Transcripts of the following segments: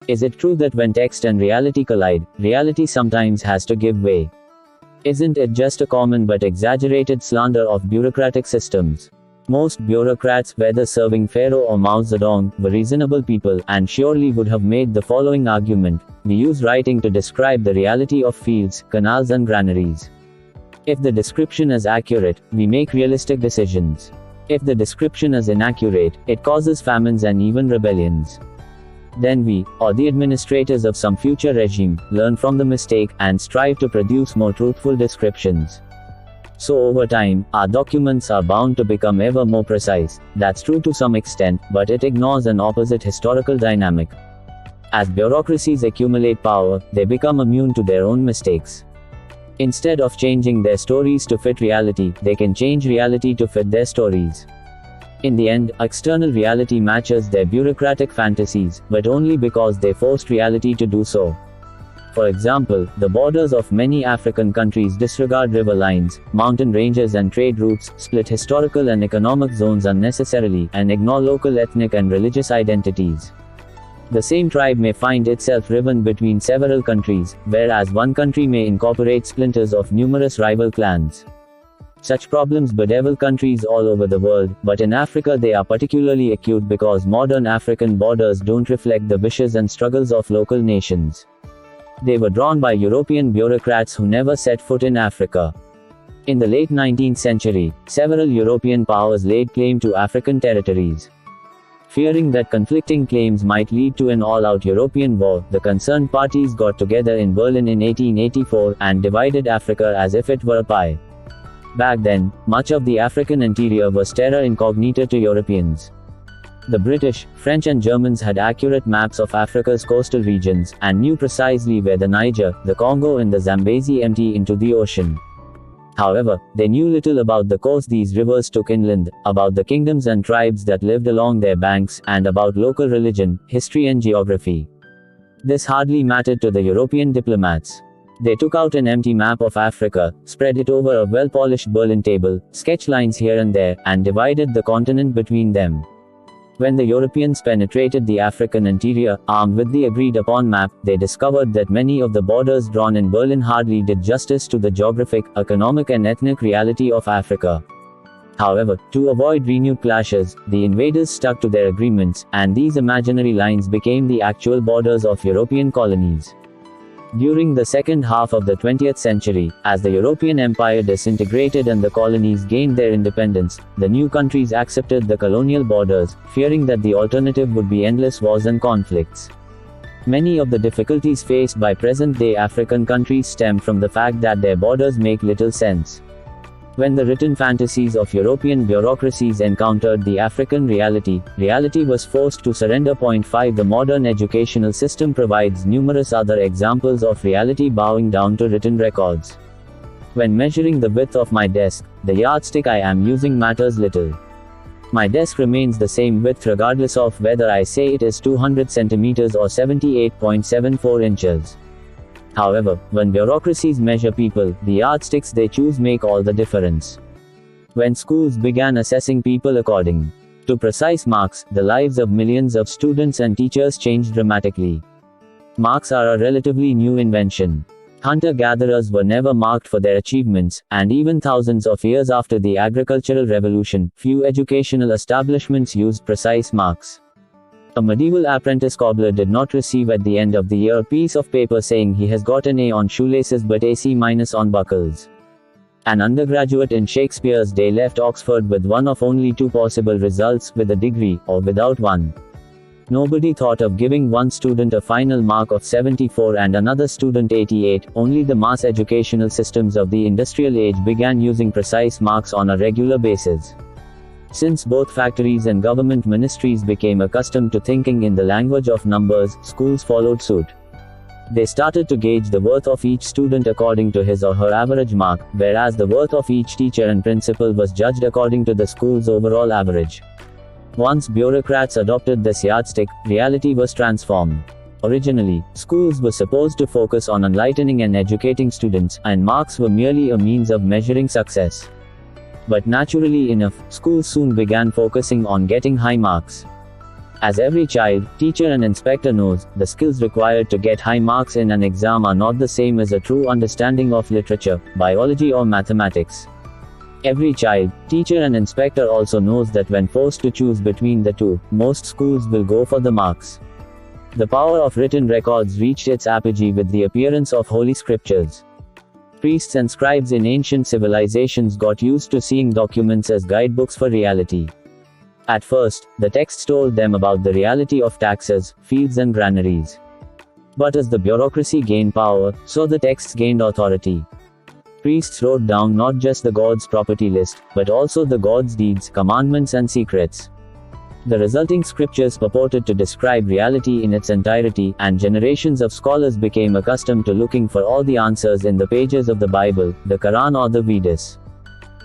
Is it true that when text and reality collide, reality sometimes has to give way? Isn't it just a common but exaggerated slander of bureaucratic systems? Most bureaucrats, whether serving Pharaoh or Mao Zedong, were reasonable people, and surely would have made the following argument: we use writing to describe the reality of fields, canals and granaries. If the description is accurate, we make realistic decisions. If the description is inaccurate, it causes famines and even rebellions. Then we, or the administrators of some future regime, learn from the mistake, and strive to produce more truthful descriptions. So over time, our documents are bound to become ever more precise. That's true to some extent, but it ignores an opposite historical dynamic. As bureaucracies accumulate power, they become immune to their own mistakes. Instead of changing their stories to fit reality, they can change reality to fit their stories. In the end, external reality matches their bureaucratic fantasies, but only because they forced reality to do so. For example, the borders of many African countries disregard river lines, mountain ranges and trade routes, split historical and economic zones unnecessarily, and ignore local ethnic and religious identities. The same tribe may find itself riven between several countries, whereas one country may incorporate splinters of numerous rival clans. Such problems bedevil countries all over the world, but in Africa they are particularly acute because modern African borders don't reflect the wishes and struggles of local nations. They were drawn by European bureaucrats who never set foot in Africa. In the late 19th century, several European powers laid claim to African territories. Fearing that conflicting claims might lead to an all-out European war, the concerned parties got together in Berlin in 1884 and divided Africa as if it were a pie. Back then, much of the African interior was terra incognita to Europeans. The British, French and Germans had accurate maps of Africa's coastal regions, and knew precisely where the Niger, the Congo and the Zambezi empty into the ocean. However, they knew little about the course these rivers took inland, about the kingdoms and tribes that lived along their banks, and about local religion, history and geography. This hardly mattered to the European diplomats. They took out an empty map of Africa, spread it over a well-polished Berlin table, sketched lines here and there, and divided the continent between them. When the Europeans penetrated the African interior, armed with the agreed-upon map, they discovered that many of the borders drawn in Berlin hardly did justice to the geographic, economic and ethnic reality of Africa. However, to avoid renewed clashes, the invaders stuck to their agreements, and these imaginary lines became the actual borders of European colonies. During the second half of the 20th century, as the European Empire disintegrated and the colonies gained their independence, the new countries accepted the colonial borders, fearing that the alternative would be endless wars and conflicts. Many of the difficulties faced by present-day African countries stem from the fact that their borders make little sense. When the written fantasies of European bureaucracies encountered the African reality, reality was forced to surrender. 5 The modern educational system provides numerous other examples of reality bowing down to written records. When measuring the width of my desk, the yardstick I am using matters little. My desk remains the same width regardless of whether I say it is 200 centimeters or 78.74 inches. However, when bureaucracies measure people, the yardsticks they choose make all the difference. When schools began assessing people according to precise marks, the lives of millions of students and teachers changed dramatically. Marks are a relatively new invention. Hunter-gatherers were never marked for their achievements, and even thousands of years after the agricultural revolution, few educational establishments used precise marks. A medieval apprentice cobbler did not receive at the end of the year a piece of paper saying he has got an A on shoelaces but a C- on buckles. An undergraduate in Shakespeare's day left Oxford with one of only 2 possible results: with a degree, or without one. Nobody thought of giving one student a final mark of 74 and another student 88, only the mass educational systems of the industrial age began using precise marks on a regular basis. Since both factories and government ministries became accustomed to thinking in the language of numbers, schools followed suit. They started to gauge the worth of each student according to his or her average mark, whereas the worth of each teacher and principal was judged according to the school's overall average. Once bureaucrats adopted this yardstick, reality was transformed. Originally, schools were supposed to focus on enlightening and educating students, and marks were merely a means of measuring success. But naturally enough, schools soon began focusing on getting high marks. As every child, teacher and inspector knows, the skills required to get high marks in an exam are not the same as a true understanding of literature, biology or mathematics. Every child, teacher and inspector also knows that when forced to choose between the two, most schools will go for the marks. The power of written records reached its apogee with the appearance of holy scriptures. Priests and scribes in ancient civilizations got used to seeing documents as guidebooks for reality. At first, the texts told them about the reality of taxes, fields and granaries. But as the bureaucracy gained power, so the texts gained authority. Priests wrote down not just the gods' property list, but also the gods' deeds, commandments and secrets. The resulting scriptures purported to describe reality in its entirety, and generations of scholars became accustomed to looking for all the answers in the pages of the Bible, the Quran or the Vedas.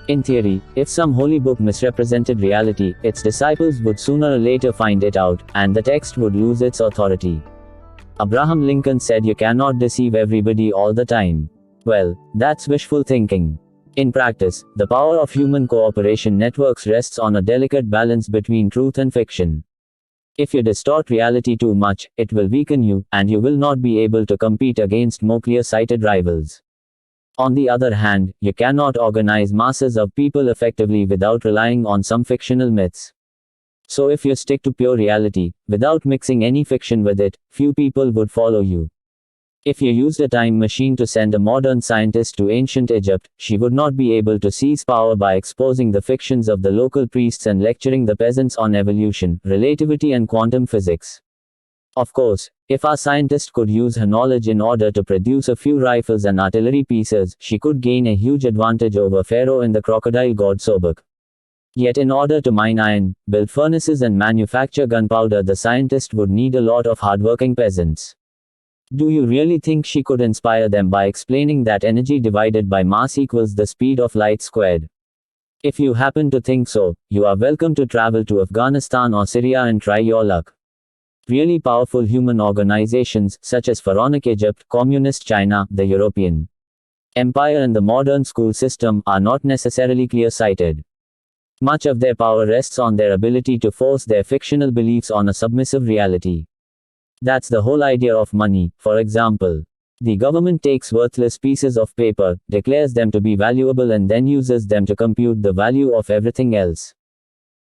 In theory, if some holy book misrepresented reality, its disciples would sooner or later find it out, and the text would lose its authority. Abraham Lincoln said you cannot deceive everybody all the time. Well, that's wishful thinking. In practice, the power of human cooperation networks rests on a delicate balance between truth and fiction. If you distort reality too much, it will weaken you, and you will not be able to compete against more clear-sighted rivals. On the other hand, you cannot organize masses of people effectively without relying on some fictional myths. So if you stick to pure reality, without mixing any fiction with it, few people would follow you. If you used a time machine to send a modern scientist to ancient Egypt, she would not be able to seize power by exposing the fictions of the local priests and lecturing the peasants on evolution, relativity and quantum physics. Of course, if our scientist could use her knowledge in order to produce a few rifles and artillery pieces, she could gain a huge advantage over Pharaoh in the crocodile god Sobek. Yet in order to mine iron, build furnaces and manufacture gunpowder, the scientist would need a lot of hardworking peasants. Do you really think she could inspire them by explaining that energy divided by mass equals the speed of light squared? If you happen to think so, you are welcome to travel to Afghanistan or Syria and try your luck. Really powerful human organizations, such as Pharaonic Egypt, Communist China, the European Empire and the modern school system, are not necessarily clear-sighted. Much of their power rests on their ability to force their fictional beliefs on a submissive reality. That's the whole idea of money, for example. The government takes worthless pieces of paper, declares them to be valuable and then uses them to compute the value of everything else.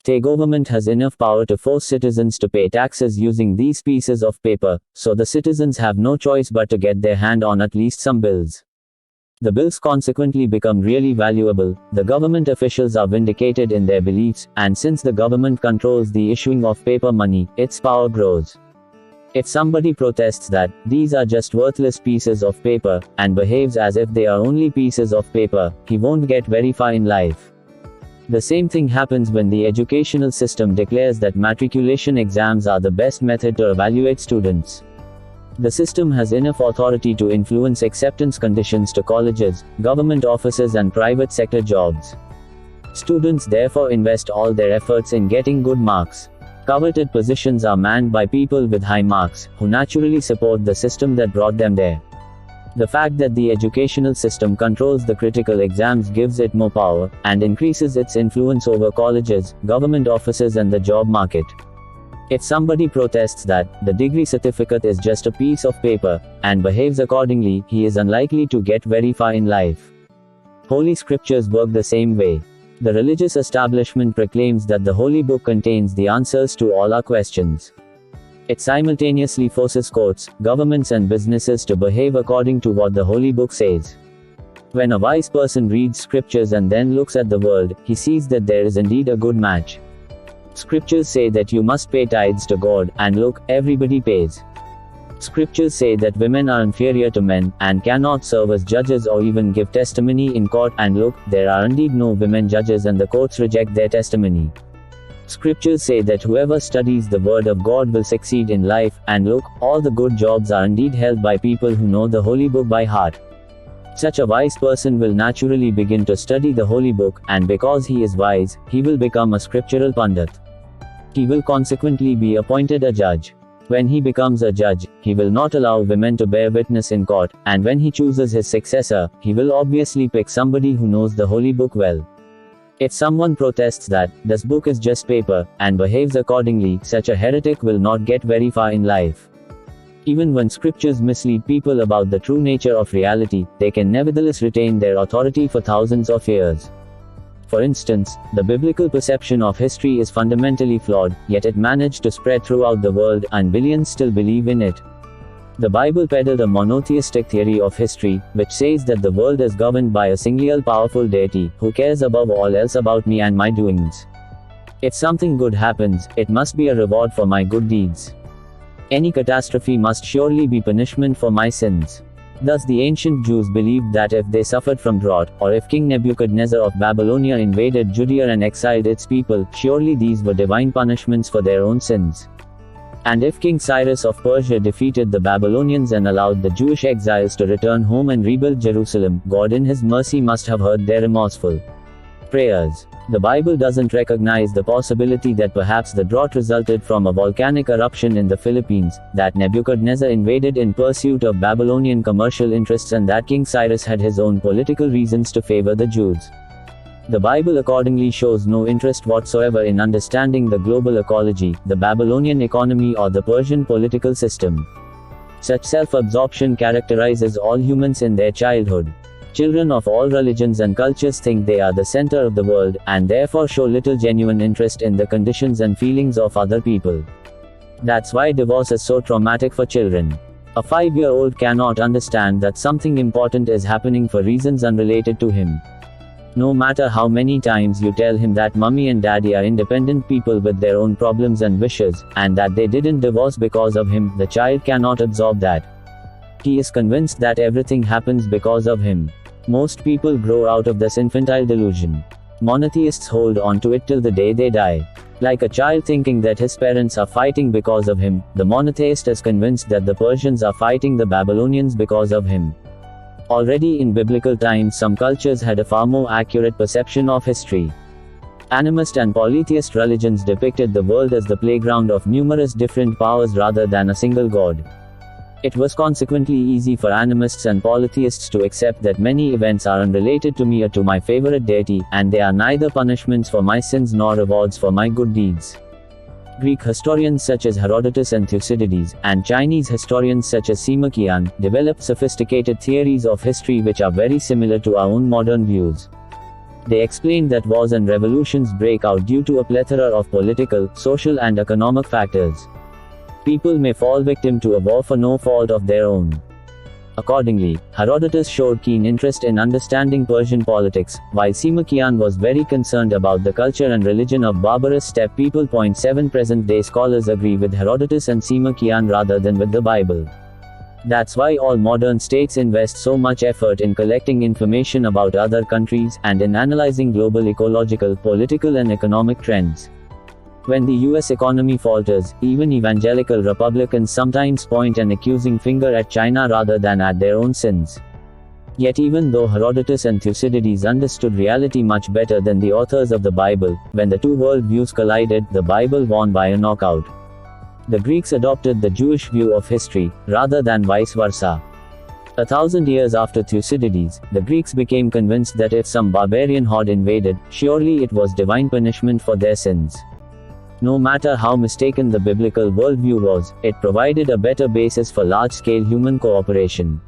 The government has enough power to force citizens to pay taxes using these pieces of paper, so the citizens have no choice but to get their hand on at least some bills. The bills consequently become really valuable, the government officials are vindicated in their beliefs, and since the government controls the issuing of paper money, its power grows. If somebody protests that these are just worthless pieces of paper, and behaves as if they are only pieces of paper, he won't get very far in life. The same thing happens when the educational system declares that matriculation exams are the best method to evaluate students. The system has enough authority to influence acceptance conditions to colleges, government offices and private sector jobs. Students therefore invest all their efforts in getting good marks. Coveted positions are manned by people with high marks, who naturally support the system that brought them there. The fact that the educational system controls the critical exams gives it more power, and increases its influence over colleges, government offices and the job market. If somebody protests that the degree certificate is just a piece of paper, and behaves accordingly, he is unlikely to get very far in life. Holy scriptures work the same way. The religious establishment proclaims that the Holy Book contains the answers to all our questions. It simultaneously forces courts, governments and businesses to behave according to what the Holy Book says. When a wise person reads scriptures and then looks at the world, he sees that there is indeed a good match. Scriptures say that you must pay tithes to God, and look, everybody pays. Scriptures say that women are inferior to men, and cannot serve as judges or even give testimony in court, and look, there are indeed no women judges and the courts reject their testimony. Scriptures say that whoever studies the word of God will succeed in life, and look, all the good jobs are indeed held by people who know the Holy Book by heart. Such a wise person will naturally begin to study the Holy Book, and because he is wise, he will become a scriptural pundit. He will consequently be appointed a judge. When he becomes a judge, he will not allow women to bear witness in court, and when he chooses his successor, he will obviously pick somebody who knows the Holy Book well. If someone protests that this book is just paper, and behaves accordingly, such a heretic will not get very far in life. Even when scriptures mislead people about the true nature of reality, they can nevertheless retain their authority for thousands of years. For instance, the biblical perception of history is fundamentally flawed, yet it managed to spread throughout the world, and billions still believe in it. The Bible peddled a monotheistic theory of history, which says that the world is governed by a single powerful deity, who cares above all else about me and my doings. If something good happens, it must be a reward for my good deeds. Any catastrophe must surely be punishment for my sins. Thus the ancient Jews believed that if they suffered from drought, or if King Nebuchadnezzar of Babylonia invaded Judea and exiled its people, surely these were divine punishments for their own sins. And if King Cyrus of Persia defeated the Babylonians and allowed the Jewish exiles to return home and rebuild Jerusalem, God in His mercy must have heard their remorseful prayers. The Bible doesn't recognize the possibility that perhaps the drought resulted from a volcanic eruption in the Philippines, that Nebuchadnezzar invaded in pursuit of Babylonian commercial interests, and that King Cyrus had his own political reasons to favor the Jews. The Bible accordingly shows no interest whatsoever in understanding the global ecology, the Babylonian economy, or the Persian political system. Such self-absorption characterizes all humans in their childhood. Children of all religions and cultures think they are the center of the world, and therefore show little genuine interest in the conditions and feelings of other people. That's why divorce is so traumatic for children. A 5-year-old cannot understand that something important is happening for reasons unrelated to him. No matter how many times you tell him that mommy and daddy are independent people with their own problems and wishes, and that they didn't divorce because of him, the child cannot absorb that. He is convinced that everything happens because of him. Most people grow out of this infantile delusion. Monotheists hold on to it till the day they die. Like a child thinking that his parents are fighting because of him, the monotheist is convinced that the Persians are fighting the Babylonians because of him. Already in biblical times, some cultures had a far more accurate perception of history. Animist and polytheist religions depicted the world as the playground of numerous different powers rather than a single god. It was consequently easy for animists and polytheists to accept that many events are unrelated to me or to my favorite deity, and they are neither punishments for my sins nor rewards for my good deeds. Greek historians such as Herodotus and Thucydides, and Chinese historians such as Sima Qian, developed sophisticated theories of history which are very similar to our own modern views. They explained that wars and revolutions break out due to a plethora of political, social and economic factors. People may fall victim to a war for no fault of their own. Accordingly, Herodotus showed keen interest in understanding Persian politics, while Sima Qian was very concerned about the culture and religion of barbarous steppe people. 7 Present-day scholars agree with Herodotus and Sima Qian rather than with the Bible. That's why all modern states invest so much effort in collecting information about other countries, and in analyzing global ecological, political and economic trends. When the US economy falters, even evangelical Republicans sometimes point an accusing finger at China rather than at their own sins. Yet even though Herodotus and Thucydides understood reality much better than the authors of the Bible, when the two worldviews collided, the Bible won by a knockout. The Greeks adopted the Jewish view of history, rather than vice versa. 1,000 years after Thucydides, the Greeks became convinced that if some barbarian horde invaded, surely it was divine punishment for their sins. No matter how mistaken the biblical worldview was, it provided a better basis for large-scale human cooperation.